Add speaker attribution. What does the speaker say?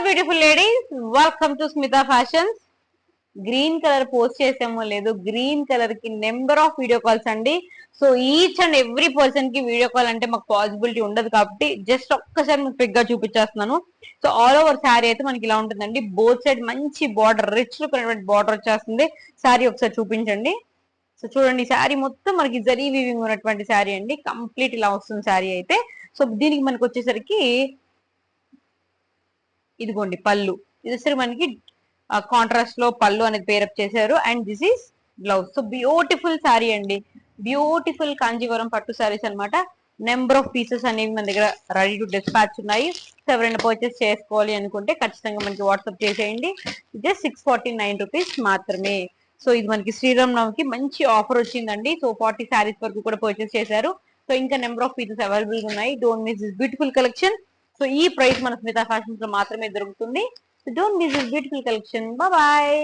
Speaker 1: Beautiful ladies, welcome to Smita fashions. Green colour post చేసామో లేదు, green colour కి number of video calls అండి. So each and every person కి video call అంటే మాకు పాసిబిలిటీ ఉండదు కాబట్టి జస్ట్ ఒక్కసారి మీకు పిక్ గా చూపించేస్తున్నాను. సో ఆల్ ఓవర్ శారీ అయితే మనకి ఇలా ఉంటుందండి. బోత్ సైడ్ మంచి బార్డర్, రిచ్ లుక్ అనేటువంటి బార్డర్ వచ్చేస్తుంది. శారీ ఒకసారి చూపించండి. సో చూడండి, శారీ మొత్తం మనకి జరీ వీవింగ్ ఉన్నటువంటి శారీ అండి. కంప్లీట్ ఇలా వస్తుంది శారీ అయితే. సో దీనికి మనకి వచ్చేసరికి ఇదిగోండి పళ్ళు. ఇది సరే మనకి కాంట్రాస్ట్ లో పళ్ళు అనేది పేరప్ చేశారు. And this is blouse. So beautiful sari అండి, బ్యూటిఫుల్ కాంజీవరం పట్టు శారీస్ అనమాట. నెంబర్ ఆఫ్ పీసెస్ అనేవి మన దగ్గర రెడీ టు డిస్పాచ్ ఉన్నాయి. సో ఎవరైనా పర్చేస్ చేసుకోవాలి అనుకుంటే ఖచ్చితంగా మనకి వాట్సాప్ చేసేయండి. జస్ట్ 649 రూపీస్ మాత్రమే. సో ఇది మనకి శ్రీరామ్ నవమికి మంచి ఆఫర్ వచ్చిందండి. సో 40 శారీస్ వరకు కూడా పర్చేస్ చేశారు. సో ఇంకా నెంబర్ ఆఫ్ పీసెస్ అవైలబుల్ గా ఉన్నాయి. Don't miss this beautiful collection. So ఈ ప్రైస్ మన స్మితా ఫ్యాషన్స్ లో మాత్రమే దొరుకుతుంది. So don't miss this beautiful collection. Bye.